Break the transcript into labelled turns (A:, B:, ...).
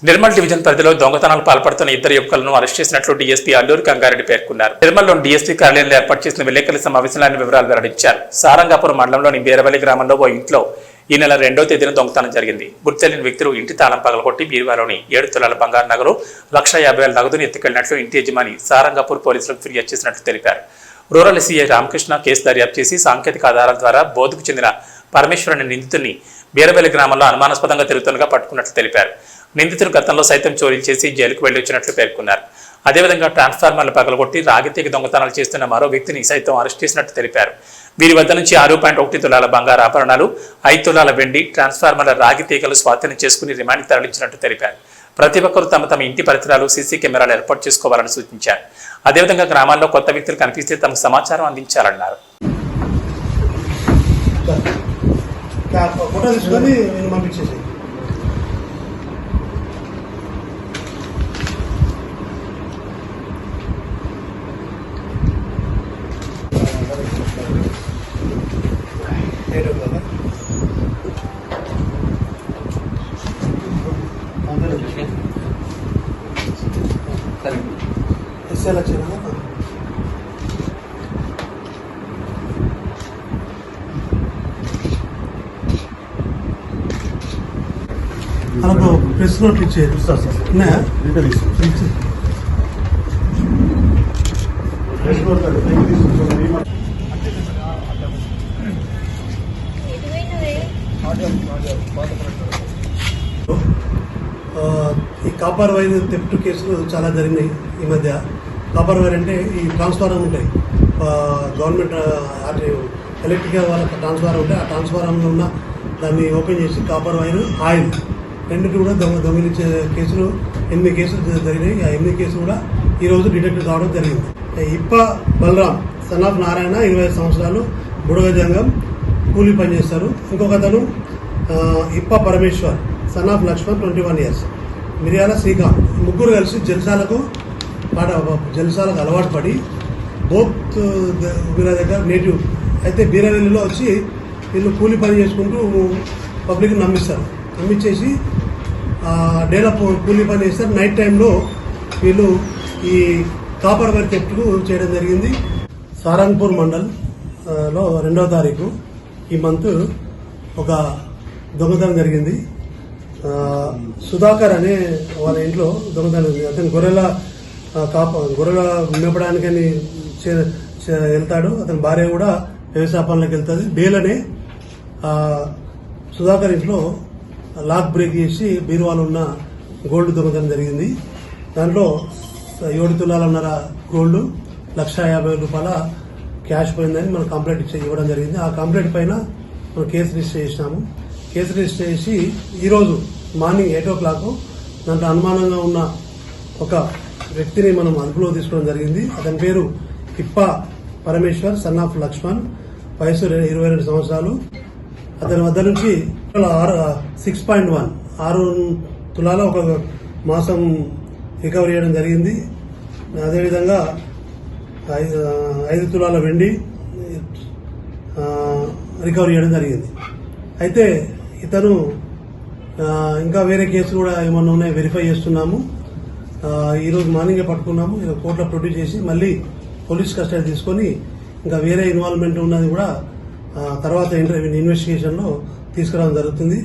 A: Nirmal division పరిధిలో దొంగతనాలు పాల్పడుతున్న ఇద్దరు యువకులను అరెస్ట్ చేసినట్లు డీఎస్పీ అల్లూరి గంగారెడ్డి పేర్కొన్నారు. నిర్మల్లోని డీఎస్పీ కార్యాలయంలో ఏర్పాటు చేసిన విలేకరుల సమావేశంలో వివరాలు వెల్లడించారు. సారంగాపురం మండలంలోని బీరవల్లి గ్రామంలో ఓ ఇంట్లో ఈ నెల 2వ తేదీన దొంగతనం జరిగింది. గుర్తు తెలియని వ్యక్తులు ఇంటి తాళం పగలగొట్టి బీరువాలోని 7 తులాల బంగారు నగలు, 1,50,000 నగదును ఎత్తుకెళ్లినట్లు ఇంటి యజమాని సారంగాపూర్ పోలీసులకు ఫిర్యాదు చేసినట్లు తెలిపారు. రూరల్ సీఐ రామకృష్ణ కేసు దర్యాప్తు చేసి సాంకేతిక ఆధారాల ద్వారా బోధకు చెందిన పరమేశ్వర్ అనే నిందితుడిని బీరవల్లి గ్రామంలో అనుమానాస్పదంగా తిరుగుతుండగా పట్టుకున్నట్లు తెలిపారు. నిందితుడు గతంలో సైతం చోరీ చేసి జైలుకు వెళ్లి వచ్చినట్లు పేర్కొన్నారు. అదేవిధంగా ట్రాన్స్ఫార్మర్లు పగలగొట్టి రాగితీగ దొంగతనాలు చేస్తున్న మరో వ్యక్తిని సైతం అరెస్ట్ చేసినట్లు తెలిపారు. వీరి వద్ద నుంచి 6.1 తులాల బంగారు ఆభరణాలు, 5 తులాల వెండి, ట్రాన్స్ఫార్మర్ల రాగితీగలు స్వాధీనం చేసుకుని రిమాండ్కి తరలించినట్టు తెలిపారు. ప్రతి ఒక్కరూ తమ తమ ఇంటి పరిసరాలు సీసీ కెమెరాలు ఏర్పాటు చేసుకోవాలని సూచించారు. అదేవిధంగా గ్రామాల్లో కొత్త వ్యక్తులు కనిపిస్తే తమకు సమాచారం అందించాలన్నారు.
B: అలాగో ప్రెస్ నోట్లు ఇచ్చేది ఈ కాపర్ వైర్ థెఫ్ట్ కేసులు చాలా జరిగినాయి ఈ మధ్య. కాపర్ వైర్ అంటే ఈ ట్రాన్స్ఫార్మర్ ఉంటాయి, గవర్నమెంట్ ఎలక్ట్రికల్ వాళ్ళ ట్రాన్స్ఫార్మర్ ఉంటాయి. ఆ ట్రాన్స్ఫార్మర్లో ఉన్న దాన్ని ఓపెన్ చేసి కాపర్ వైర్, ఆయిల్ రెండింటి కూడా దొంగిలించే కేసులు 8 కేసులు జరిగినాయి. ఆ 8 కేసులు కూడా ఈరోజు డిటెక్ట్ కావడం జరిగింది. ఇప్ప బలరాం సన్ ఆఫ్ నారాయణ 25 సంవత్సరాలు, బుడగజంగం, కూలీ పనిచేస్తారు. ఇంకొక అతను ఇప్ప Parameshwar son of Lakshman 21 years, Miryala Srikanth. ముగ్గురు కలిసి జల్సాలకు అలవాటు పడి బోత్ వీళ్ళ దగ్గర నేటివ్ అయితే బీరవెల్లిలో వచ్చి వీళ్ళు కూలీ పని చేసుకుంటూ పబ్లిక్ నమ్మించేసి డేలో కూలీ పని చేస్తారు. నైట్ టైంలో వీళ్ళు ఈ కాపర్ వైర్ థెఫ్ట్ చేయడం జరిగింది. సారంగపూర్ మండల్లో 2వ తారీఖు ఈ మంత్ ఒక దొంగతనం జరిగింది. సుధాకర్ అనే వాళ్ళ ఇంట్లో దొంగతనం జరిగింది. అతను గొర్రెల మేపడానికని వెళ్తాడు. అతని భార్య కూడా వ్యవసాయ పనులకు వెళ్తుంది. డేలనే సుధాకర్ ఇంట్లో లాక్ బ్రేక్ చేసి బీరువాలో ఉన్న గోల్డ్ దొంగతనం జరిగింది. దాంట్లో 7 తులాలన్నర గోల్డ్, 1,50,000 క్యాష్ పోయిందని మనం కంప్లైంట్ ఇవ్వడం జరిగింది. ఆ కంప్లైంట్ పైన మనం కేసు రిజిస్టర్ చేసినాము. కేసు రిజిస్టర్ చేసి ఈరోజు మార్నింగ్ 8 o'clock దాంట్లో అనుమానంగా ఉన్న ఒక వ్యక్తిని మనం అదుపులో తీసుకోవడం జరిగింది. అతని పేరు ఇప్ప పరమేశ్వర్ సన్ ఆఫ్ లక్ష్మణ్, వయసు 22 సంవత్సరాలు. అతని వద్ద నుంచి 6 తులాల ఒక మాసం రికవరీ చేయడం జరిగింది. అదేవిధంగా 5 తులాల వెండి రికవరీ చేయడం జరిగింది. అయితే ఇతను ఇంకా వేరే కేసులు కూడా ఏమన్నా ఉన్నాయి వెరిఫై చేస్తున్నాము. ఈరోజు మార్నింగే పట్టుకున్నాము. కోర్టులో ప్రొడ్యూస్ చేసి మళ్ళీ పోలీస్ కస్టడీ తీసుకొని ఇంకా వేరే ఇన్వాల్వ్మెంట్ ఉన్నది కూడా తర్వాత ఇన్వెస్టిగేషన్లో తీసుకురావడం జరుగుతుంది.